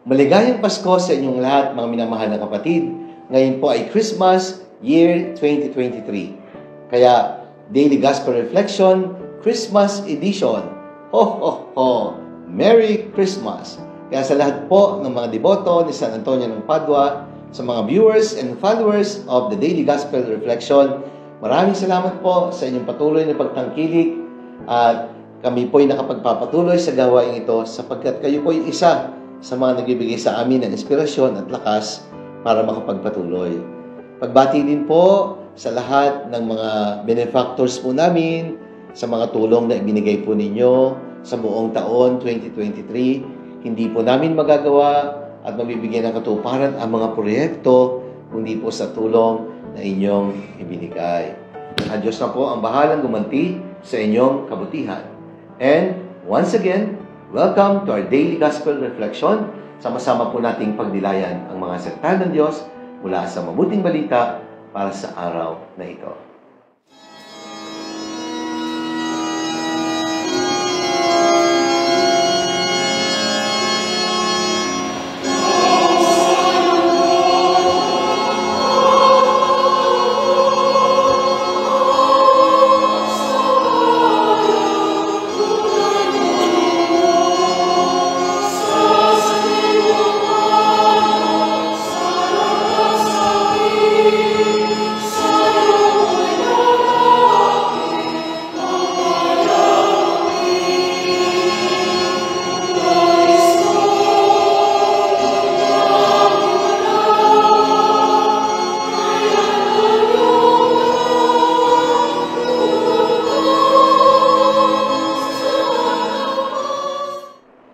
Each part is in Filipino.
Maligayang Pasko sa inyong lahat, mga minamahal na kapatid. Ngayon po ay Christmas year 2023. Kaya, Daily Gospel Reflection, Christmas Edition. Ho, ho, ho! Merry Christmas! Kaya sa lahat po ng mga deboto ni San Antonio ng Padua, sa mga viewers and followers of the Daily Gospel Reflection, maraming salamat po sa inyong patuloy na pagtangkilik at kami po'y nakapagpapatuloy sa gawain ito sapagkat kayo po'y isa sa mga nagbibigay sa amin ng inspirasyon at lakas para makapagpatuloy. Pagbati din po sa lahat ng mga benefactors po namin, sa mga tulong na ibinigay po ninyo sa buong taon 2023. Hindi po namin magagawa at mabibigyan ng katuparan ang mga proyekto, kundi po sa tulong na inyong ibinigay. Ang Diyos na po ang bahalang gumanti sa inyong kabutihan. And once again, welcome to our Daily Gospel Reflection. Sama-sama po nating pagnilayan ang mga salita ng Diyos mula sa mabuting balita para sa araw na ito.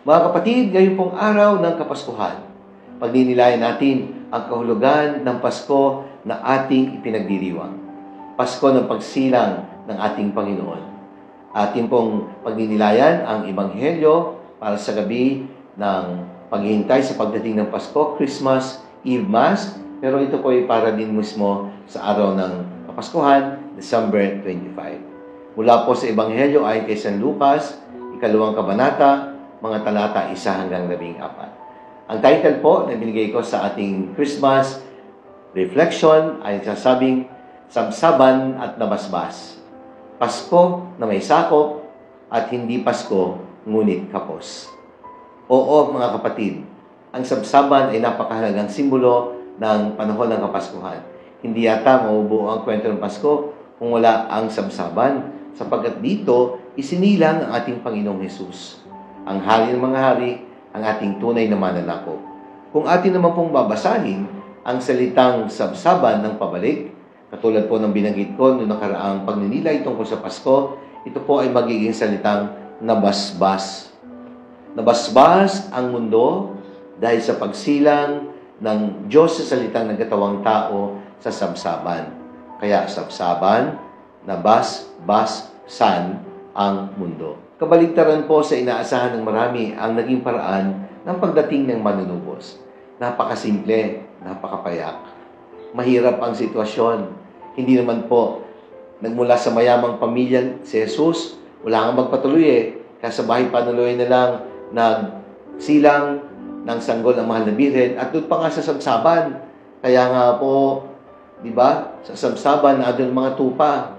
Mga kapatid, ngayon pong araw ng Kapaskuhan, pagninilayan natin ang kahulugan ng Pasko na ating ipinagdiriwang. Pasko ng pagsilang ng ating Panginoon. Ating pong pagninilayan ang Ebanghelyo para sa gabi ng paghihintay sa pagdating ng Pasko, Christmas Eve Mass, pero ito po ay para din mismo sa araw ng Kapaskuhan, December 25. Mula po sa Ebanghelyo ayon kay San Lucas, 2 kabanata, mga talata 1 hanggang 14. Ang title po na binigay ko sa ating Christmas reflection ay sasabing Sabsaban at Nabasbas. Pasko na may sakop at hindi Pasko ngunit kapos. Oo mga kapatid, ang sabsaban ay napakahalagang simbolo ng panahon ng Kapaskuhan. Hindi yata mabubuo ang kwento ng Pasko kung wala ang sabsaban, sapagkat dito isinilang ang ating Panginoong Hesus, ang hari ng mga hari, ang ating tunay na mananakop. Kung atin naman pong babasahin ang salitang sabsaban ng pabalik, katulad po ng binanggit ko noong nakaraang pagninilay tungkol sa Pasko, ito po ay magiging salitang nabasbas. Nabasbas ang mundo dahil sa pagsilang ng Diyos sa salitang nagkatawang tao sa sabsaban. Kaya sabsaban, nabasbasan ang mundo. Kabaligtaran po sa inaasahan ng marami ang naging paraan ng pagdating ng manunubos. Napakasimple, napakapayak. Mahirap ang sitwasyon. Hindi naman po nagmula sa mayamang pamilya si Jesus, wala kang magpatuloy kasabahay panuloy na lang nagsilang ng sanggol ang mahal na birhen at doon pa nga sa sabsaban. Kaya nga po, di ba, sa sabsaban na doon mga tupa,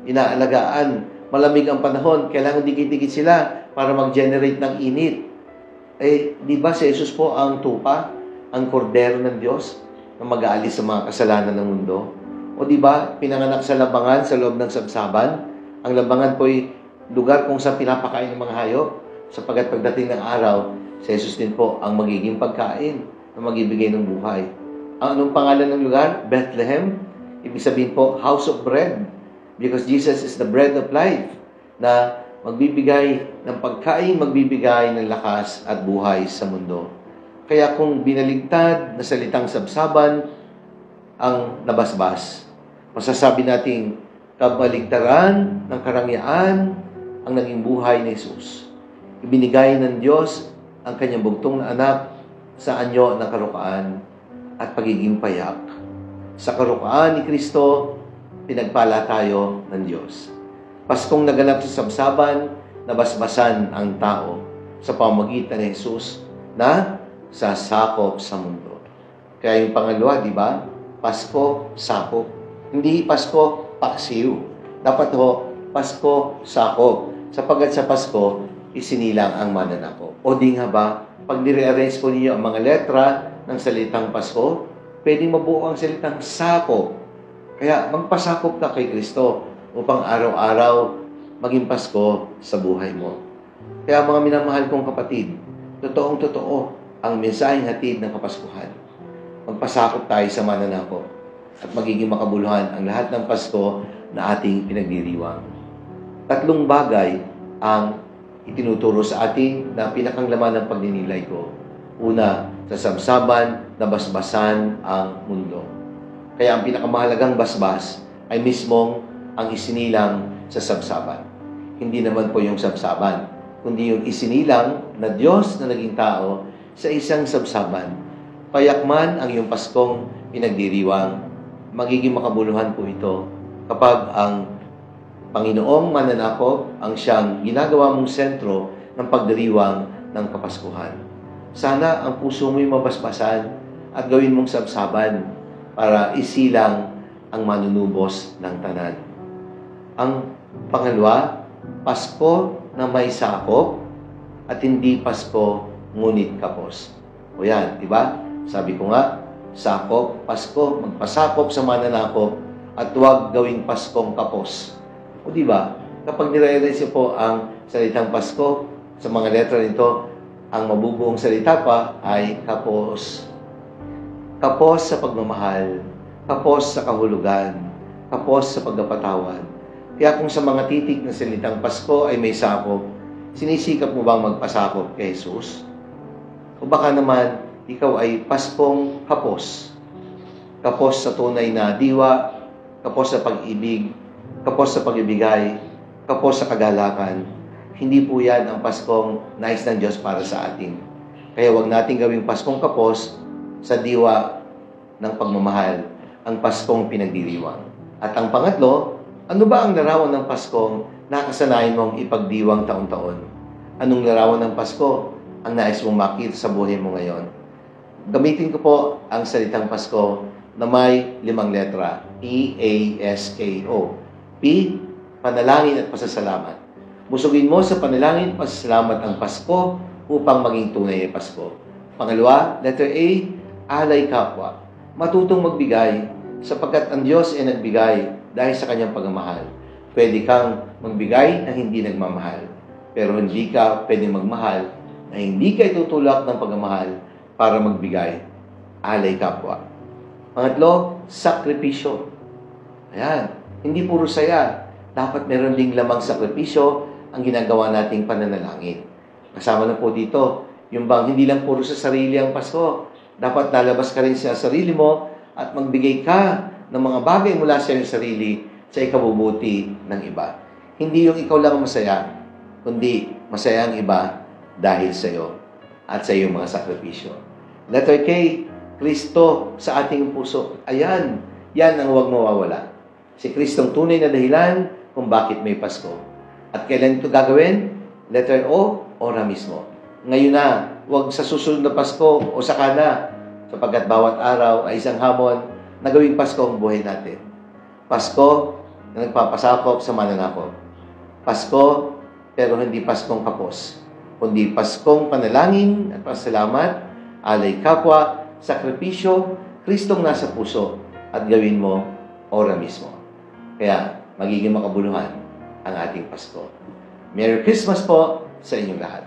inaalagaan. Malamig ang panahon, kailangan dikit-dikit sila para mag-generate ng init. Di ba si Jesus po ang tupa, ang kordero ng Diyos na mag-aalis sa mga kasalanan ng mundo? O di ba, pinanganak sa labangan sa loob ng sabsaban? Ang labangan po ay lugar kung saan pinapakain ng mga hayop. Sapagkat pagdating ng araw, si Jesus din po ang magiging pagkain na magbibigay ng buhay. Anong pangalan ng lugar? Bethlehem. Ibig sabihin po, house of bread. Because Jesus is the bread of life na magbibigay ng pagkain, magbibigay ng lakas at buhay sa mundo. Kaya kung binaligtad na salitang sabsaban ang nabasbas, masasabi nating kabaligtaran ng karangyaan ang naging buhay ni Jesus. Ibinigay ng Diyos ang kanyang bugtong na anak sa anyo ng karukaan at pagiging payak. Sa karukaan ni Kristo, pinagpala tayo ng Diyos. Paskong naganap sa sabsaban, nabasbasan ang tao sa pamamagitan ni Jesus na sa sakop sa mundo. Kaya yung pangalawa, di ba? Pasko, sakop. Hindi Pasko, paksiw. Dapat ho, Pasko, sakop. Sapagkat sa Pasko, isinilang ang mananakop. O di nga ba, pag nire-arrange po ninyo ang mga letra ng salitang Pasko, pwedeng mabuo ang salitang sakop. Kaya magpasakop ka kay Kristo upang araw-araw maging Pasko sa buhay mo. Kaya mga minamahal kong kapatid, totoong-totoo ang mensaheng hatid ng Kapaskuhan. Magpasakop tayo sa mananakop at magiging makabuluhan ang lahat ng Pasko na ating pinagdiriwang. 3 bagay ang itinuturo sa atin na pinakang laman ng pagninilay ko. Una, sa sabsaban na basbasan ang mundo. Kaya ang pinakamahalagang basbas ay mismong ang isinilang sa sabsaban. Hindi naman po yung sabsaban, kundi yung isinilang na Diyos na naging tao sa isang sabsaban. Payakman ang iyong Paskong pinagdiriwang, magiging makabuluhan po ito kapag ang Panginoong mananakop ang siyang ginagawa mong sentro ng pagdiriwang ng Kapaskuhan. Sana ang puso mo'y mabasbasan at gawin mong sabsaban para isilang ang manunubos ng tanan. Ang pangalawa, Pasko na may sakop at hindi Pasko ngunit kapos. O yan, di ba? Sabi ko nga, sakop, Pasko, magpasakop sa mananakop at huwag gawing Paskong kapos. O di ba? Kapag nire-realize po ang salitang Pasko sa mga letra nito, ang mabubuong salita pa ay kapos. Kapos sa pagmamahal, kapos sa kahulugan, kapos sa pagkapatawad. Kaya kung sa mga titik na salitang Pasko ay may sakop, sinisikap mo bang magpasakop kay Jesus? O baka naman, ikaw ay Paskong kapos. Kapos sa tunay na diwa, kapos sa pag-ibig, kapos sa pag-ibigay, kapos sa kagalakan. Hindi po yan ang Paskong nais ng Diyos para sa atin. Kaya huwag natin gawing Paskong kapos sa diwa ng pagmamahal, ang Paskong pinagdiriwang. At ang pangatlo, ano ba ang larawan ng Paskong nakasanayan mong ipagdiwang taon-taon? Anong larawan ng Pasko ang nais mong makita sa buhay mo ngayon? Gamitin ko po ang salitang Pasko na may 5 letra. P-A-S-K-O. P, panalangin at pasasalamat. Busugin mo sa panalangin, pasasalamat ang Pasko upang maging tunay na Pasko. Pangalawa, letter A, alay kapwa. Matutong magbigay sapagkat ang Diyos ay nagbigay dahil sa kanyang pagmamahal. Pwede kang magbigay na hindi nagmamahal. Pero hindi ka pwedeng magmahal na hindi ka itutulak ng pagmamahal para magbigay. Alay kapwa. Pangatlo, sakripisyo. Ayan, hindi puro saya. Dapat meron ding lamang sakripisyo ang ginagawa nating pananalangin. Kasama na po dito, yung bang hindi lang puro sa sarili ang Pasko. Dapat lalabas ka rin sa sarili mo at magbigay ka ng mga bagay mula sa iyong sarili sa ikabubuti ng iba. Hindi yung ikaw lang masaya, kundi masaya ang iba dahil sa iyo at sa iyong mga sakripisyo. Letter K, Kristo sa ating puso. Ayan, yan ang huwag mawawala. Si Kristong tunay na dahilan kung bakit may Pasko. At kailan ito gagawin? Letter O, ora mismo. Ngayon na, huwag sa susunod na Pasko o saka na, sapagkat bawat araw ay isang hamon na gawing Pasko ang buhay natin. Pasko na nagpapasakop sa mananakop. Pasko, pero hindi Paskong kapos, kundi Paskong panalangin at pasalamat, alay kapwa, sakripisyo, Kristong nasa puso, at gawin mo ora mismo. Kaya, magiging makabuluhan ang ating Pasko. Merry Christmas po sa inyong lahat.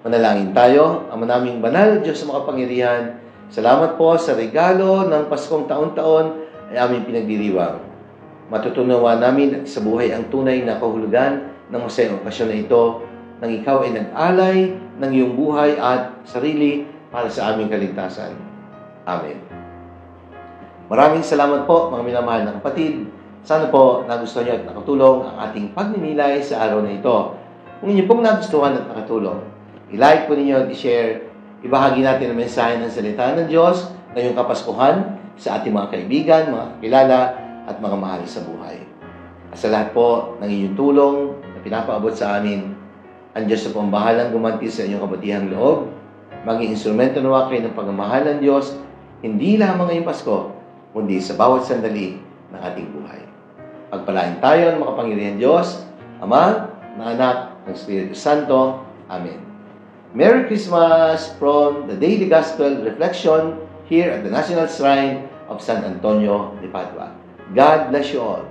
Manalangin tayo. Ang manaming banal, Diyos sa makapangyarihan, salamat po sa regalo ng Paskong taon-taon ay aming pinagdiriwang. Matutunawa namin sa buhay ang tunay na kahulugan ng masayang okasyon na ito nang ikaw ay nag-alay ng iyong buhay at sarili para sa aming kaligtasan. Amen. Maraming salamat po mga minamahal na kapatid. Sana po nagustuhan niyo at nakatulong ang ating pagninilay sa araw na ito. Kung inyo pong nagustuhan at nakatulong, i-like po ninyo at i-share. Ibahagi natin ang mensahe ng salita ng Diyos ngayong Kapaskuhan sa ating mga kaibigan, mga kakilala, at mga mahal sa buhay. At sa lahat po ng inyong tulong na pinapaabot sa amin, ang Diyos na po ang bahalang gumanti sa inyong kabutihang loob Maging instrumento nawa kayo ng pagmamahal ng Diyos, hindi lamang ngayong Pasko, kundi sa bawat sandali ng ating buhay. Pagpalain tayo ng makapangyarihan Diyos, Ama, ng Anak, ng Espiritu Santo. Amen. Merry Christmas from the Daily Gospel Reflection here at the National Shrine of San Antonio de Padua. God bless you all.